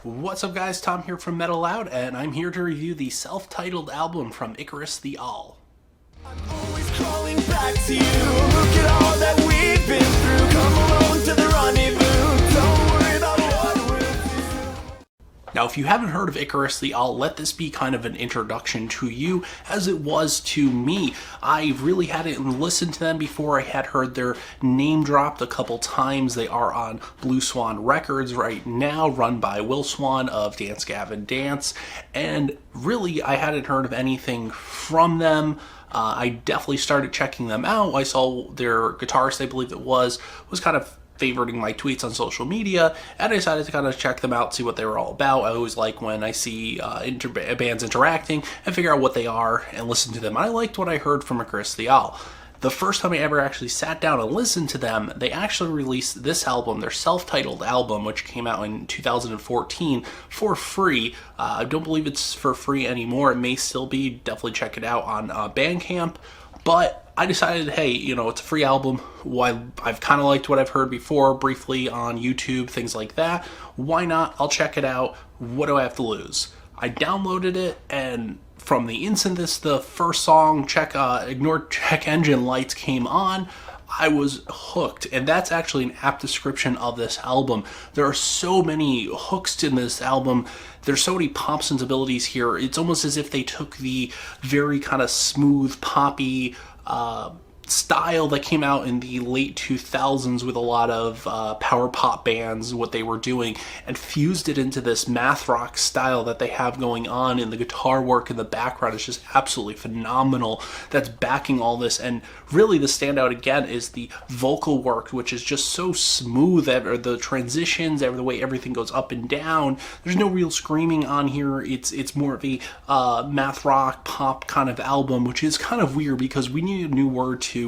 What's up guys, Tom here from Metalloud, and I'm here to review the self-titled album from Icarus The Owl. I'm always crawling back to you. Look at all that we've been through. Come along to the rendezvous. Don't worry about what we'll do. Now, if you haven't heard of Icarus the Owl, let this be kind of an introduction to you, as it was to me. I really hadn't listened to them before. I had heard their name dropped a couple times. They are on Blue Swan Records right now, run by Will Swan of Dance Gavin Dance, and really I hadn't heard of anything from them. I definitely started checking them out. I saw their guitarist, I believe it was kind of favoriting my tweets on social media, and I decided to kind of check them out, see what they were all about. I always like when I see bands interacting and figure out what they are and listen to them. I liked what I heard from Icarus the Owl. The first time I ever actually sat down and listened to them, they actually released this album, their self-titled album, which came out in 2014 for free. I don't believe it's for free anymore. It may still be. Definitely check it out on Bandcamp. But I decided, hey, you know, it's a free album. Why? I've kind of liked what I've heard before, briefly on YouTube, things like that. Why not? I'll check it out. What do I have to lose? I downloaded it, and from the instant the first song, Ignore Check Engine Lights, came on, I was hooked. And that's actually an apt description of this album. There are so many hooks in this album. There's so many pop sensibilities here. It's almost as if they took the very kind of smooth, poppy style that came out in the late 2000s with a lot of power pop bands, what they were doing, and fused it into this math rock style that they have going on, and the guitar work in the background is just absolutely phenomenal. That's backing all this, and really the standout again is the vocal work, which is just so smooth. The transitions, the way everything goes up and down. There's no real screaming on here. It's more of a math rock pop kind of album, which is kind of weird because we need a new word to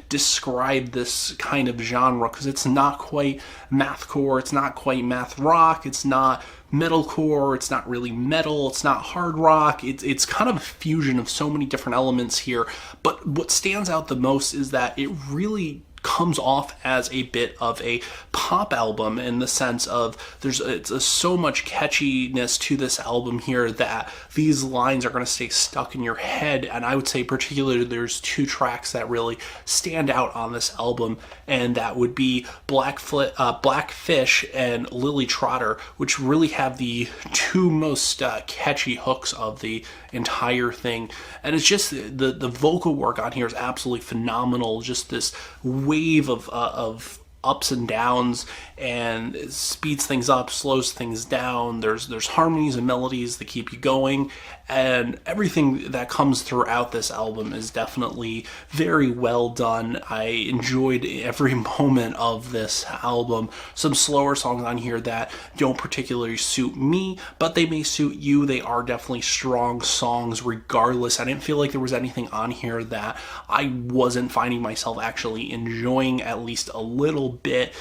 describe this kind of genre, because it's not quite mathcore, it's not quite math rock, it's not metalcore, it's not really metal, it's not hard rock. It's kind of a fusion of so many different elements here. But what stands out the most is that it really comes off as a bit of a pop album, in the sense of it's so much catchiness to this album here that these lines are going to stay stuck in your head. And I would say particularly there's two tracks that really stand out on this album, and that would be Blackfish and Lily Trotter, which really have the two most catchy hooks of the entire thing. And it's just the vocal work on here is absolutely phenomenal. Just this wave of ups and downs, and it speeds things up, slows things down. There's harmonies and melodies that keep you going, and everything that comes throughout this album is definitely very well done. I enjoyed every moment of this album. Some slower songs on here that don't particularly suit me, but they may suit you. They are definitely strong songs regardless. I didn't feel like there was anything on here that I wasn't finding myself actually enjoying at least a little bit.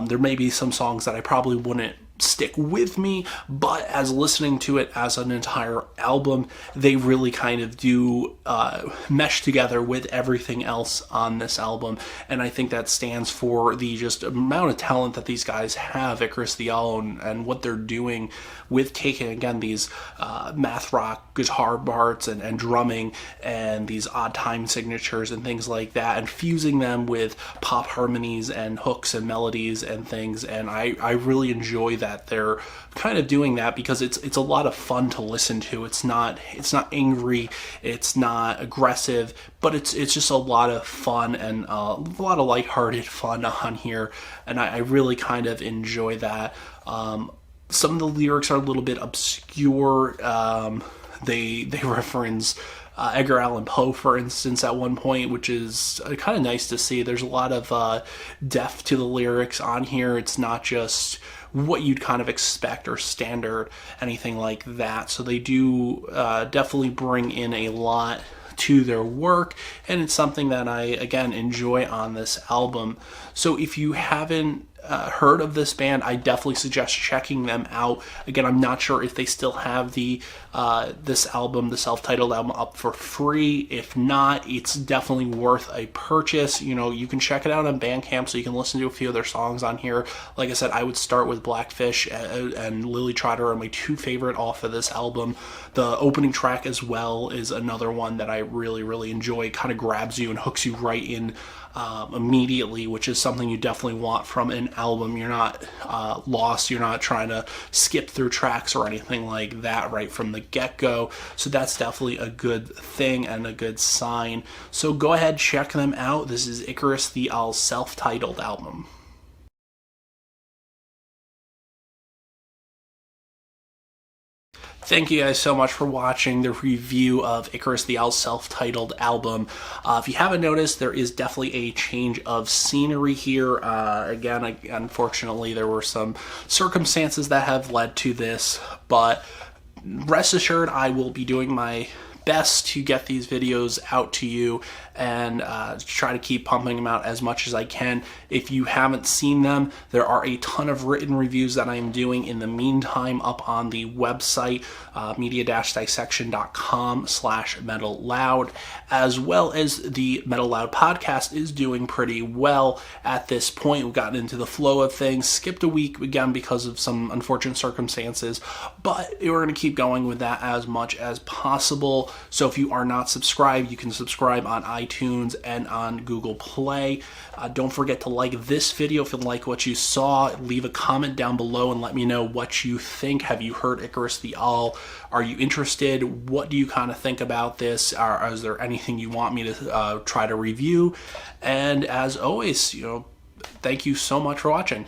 There may be some songs that I probably wouldn't stick with me, but as listening to it as an entire album, they really kind of do mesh together with everything else on this album. And I think that stands for the just amount of talent that these guys have, Icarus the Owl, and what they're doing with taking, again, these math rock guitar parts and drumming and these odd time signatures and things like that, and fusing them with pop harmonies and hooks and melodies and things. And I really enjoy that they're kind of doing that, because it's a lot of fun to listen to. It's not angry, it's not aggressive, but it's just a lot of fun, and a lot of lighthearted fun on here, and I really kind of enjoy that. Some of the lyrics are a little bit obscure. They reference Edgar Allan Poe, for instance, at one point, which is kind of nice to see. There's a lot of depth to the lyrics on here. It's not just what you'd kind of expect or standard, anything like that. So they do definitely bring in a lot to their work, and it's something that I, again, enjoy on this album. So if you haven't heard of this band, I definitely suggest checking them out. Again, I'm not sure if they still have the this album, the self-titled album, up for free. If not, it's definitely worth a purchase. You know, you can check it out on Bandcamp, so you can listen to a few of their songs on here. Like I said, I would start with Blackfish and Lily Trotter are my two favorite off of this album. The opening track as well is another one that I really, really enjoy. It kind of grabs you and hooks you right in immediately, which is something you definitely want from an album. You're not lost. You're not trying to skip through tracks or anything like that right from the get-go. So that's definitely a good thing and a good sign. So go ahead, check them out. This is Icarus the Owl's self-titled album. Thank you guys so much for watching the review of Icarus the Owl's self-titled album. If you haven't noticed, there is definitely a change of scenery here. Again, unfortunately, there were some circumstances that have led to this, but rest assured I will be doing my best to get these videos out to you and try to keep pumping them out as much as I can. If you haven't seen them, there are a ton of written reviews that I'm doing in the meantime up on the website, media-dissection.com/Metalloud, as well as the Metalloud podcast is doing pretty well at this point. We've gotten into the flow of things, skipped a week again because of some unfortunate circumstances, but we're going to keep going with that as much as possible. So if you are not subscribed, you can subscribe on iTunes and on Google Play. Don't forget to like this video if you like what you saw. Leave a comment down below and let me know what you think. Have you heard Icarus the Owl? Are you interested? What do you kind of think about this? Is there anything you want me to try to review? And as always, thank you so much for watching.